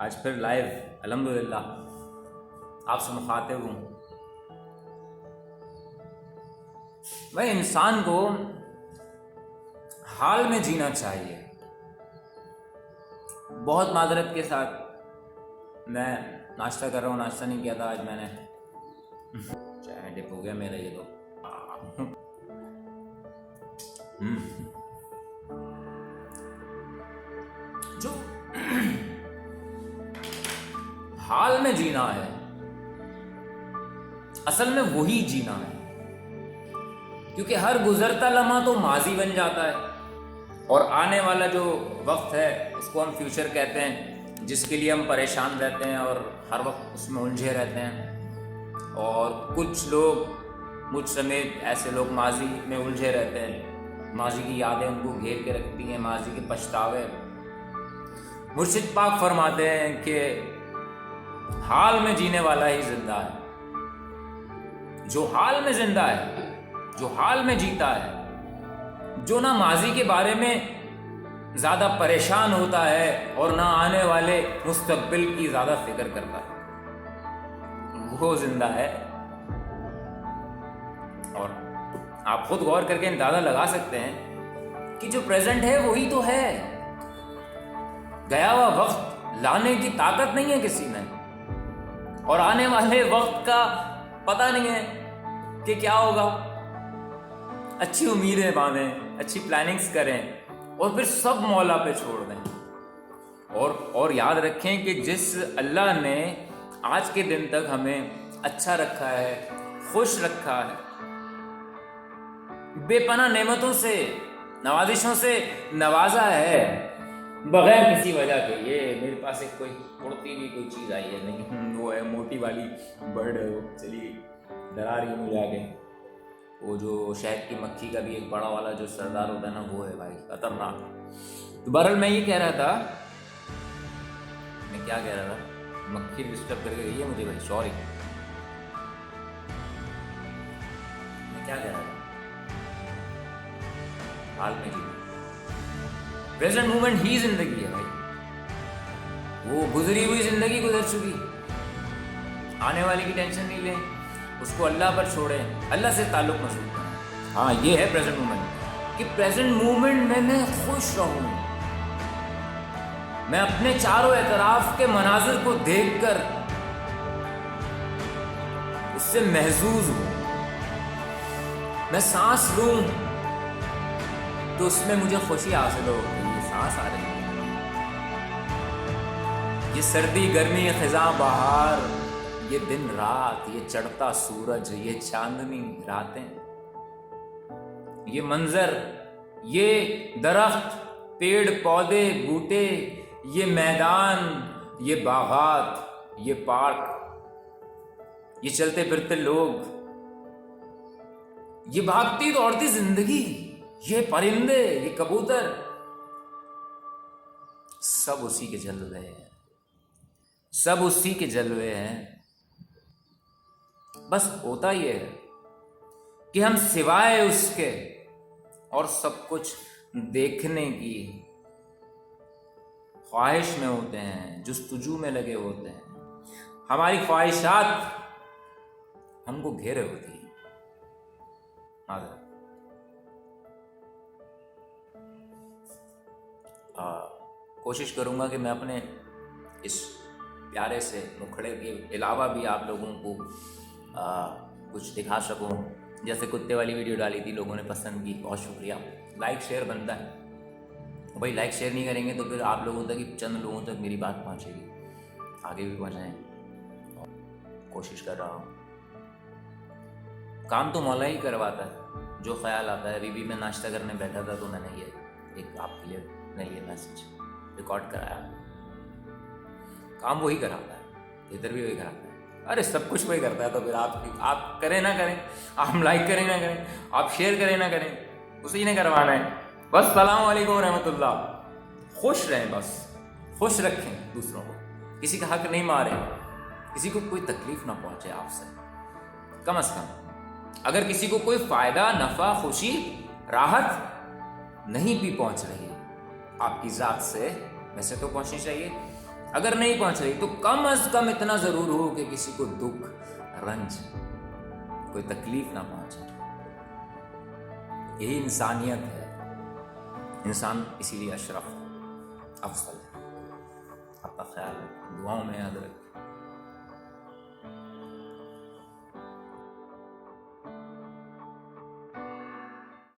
آج پھر لائیو الحمدللہ آپ سے مخاطب ہوں۔ بھائی انسان کو حال میں جینا چاہیے۔ بہت معذرت کے ساتھ میں ناشتہ کر رہا ہوں، ناشتہ نہیں کیا تھا آج میں نے، چائے ڈپ ہو گیا میرا یہ تو۔ جو حال میں جینا ہے اصل میں وہی جینا ہے، کیونکہ ہر گزرتا لمحہ تو ماضی بن جاتا ہے، اور آنے والا جو وقت ہے اس کو ہم فیوچر کہتے ہیں، جس کے لیے ہم پریشان رہتے ہیں اور ہر وقت اس میں الجھے رہتے ہیں۔ اور کچھ لوگ مجھ سمیت ایسے لوگ ماضی میں الجھے رہتے ہیں، ماضی کی یادیں ان کو گھیر کے رکھتی ہیں، ماضی کے پچھتاوے۔ مرشد پاک فرماتے ہیں کہ حال میں جینے والا ہی زندہ ہے۔ جو حال میں زندہ ہے، جو حال میں جیتا ہے، جو نہ ماضی کے بارے میں زیادہ پریشان ہوتا ہے اور نہ آنے والے مستقبل کی زیادہ فکر کرتا ہے، وہ زندہ ہے۔ اور آپ خود غور کر کے اندازہ لگا سکتے ہیں کہ جو پریزنٹ ہے وہی تو ہے۔ گیا ہوا وقت لانے کی طاقت نہیں ہے کسی میں، اور آنے والے وقت کا پتہ نہیں ہے کہ کیا ہوگا۔ اچھی امیدیں باندھیں، اچھی پلاننگز کریں، اور پھر سب مولا پہ چھوڑ دیں۔ اور یاد رکھیں کہ جس اللہ نے آج کے دن تک ہمیں اچھا رکھا ہے، خوش رکھا ہے، بے پناہ نعمتوں سے، نوازشوں سے نوازا ہے، بغیر کسی وجہ کے۔ یہ میرے پاس ایک کوئی اڑتی ہوئی کوئی چیز آئی ہے، نہیں وہ ہے موٹی والی برڈ ہے، وہ چلیے ڈرا رہی ہے مجھے آگے۔ وہ جو شہد کی مکھی کا بھی ایک بڑا والا جو سردار ہوتا ہے نا، وہ ہے بھائی خطرناک۔ تو بہرحال میں یہ کہہ رہا تھا، میں کیا کہہ رہا تھا، مکھی ڈسٹرب کر کے گئی ہے مجھے بھائی، سوری۔ میں کیا کہہ رہا تھا، حال میں جی پریزنٹ مومنٹ ہی زندگی ہے بھائی۔ وہ گزری ہوئی زندگی گزر چکی، آنے والی کی ٹینشن نہیں لیں، اس کو اللہ پر چھوڑیں، اللہ سے تعلق مسئول کریں۔ ہاں یہ ہے پریزنٹ مومنٹ، کہ پریزنٹ مومنٹ میں خوش رہوں، میں اپنے چاروں اطراف کے مناظر کو دیکھ کر اس سے محظوظ ہوں۔ میں سانس لوں تو اس میں مجھے خوشی حاصل ہو، یہ سانس آ رہی ہے، یہ سردی گرمی خزاں بہار، یہ دن رات، یہ چڑھتا سورج، یہ چاندنی راتیں، یہ منظر، یہ درخت، پیڑ پودے بوٹے، یہ میدان، یہ باغات، یہ پارک، یہ چلتے پھرتے لوگ، یہ بھاگتی دوڑتی زندگی، یہ پرندے، یہ کبوتر، سب اسی کے جلوے ہیں، سب اسی کے جلوے ہیں۔ بس ہوتا یہ ہے کہ ہم سوائے اس کے اور سب کچھ دیکھنے کی خواہش میں ہوتے ہیں، جستجو میں لگے ہوتے ہیں، ہماری خواہشات ہم کو گھیرے ہوتی ہیں۔ کوشش کروں گا کہ میں اپنے اس پیارے سے مکھڑے کے علاوہ بھی آپ لوگوں کو کچھ دکھا سکوں۔ جیسے کتے والی ویڈیو ڈالی تھی، لوگوں نے پسند کی، بہت شکریہ۔ لائک شیئر بنتا ہے بھائی، لائک شیئر نہیں کریں گے تو پھر آپ لوگوں تک، چند لوگوں تک میری بات پہنچے گی، آگے بھی پہنچائیں۔ کوشش کر رہا ہوں، کام تو مولا ہی کرواتا ہے، جو خیال آتا ہے۔ ابھی بھی میں ناشتہ کرنے بیٹھا تھا تو میں نے یہ ایک آپ کے لیے یہ میسج ریکارڈ کرایا۔ کام وہی کراتا ہے، ادھر بھی وہی کراتا ہے، ارے سب کچھ وہی کرتا ہے، تو پھر آپ کریں نہ کریں، آپ لائک کریں نہ کریں، آپ شیئر کریں نہ کریں، اسی نے کروانا ہے۔ بس السلام علیکم ورحمۃ اللہ۔ خوش رہیں، بس خوش رکھیں دوسروں کو، کسی کا حق نہیں ماریں، کسی کو کوئی تکلیف نہ پہنچے آپ سے، کم از کم۔ اگر کسی کو کوئی فائدہ، نفع، خوشی، راحت نہیں بھی پہنچ رہی آپ کی ذات سے، ویسے تو پہنچنی چاہیے، اگر نہیں پہنچ رہی تو کم از کم اتنا ضرور ہو کہ کسی کو دکھ، رنج، کوئی تکلیف نہ پہنچے. یہی انسانیت ہے. انسان اسی لیے اشرف افضل ہے. آپ کا خیال ہے، دعاؤں میں یاد رکھیں.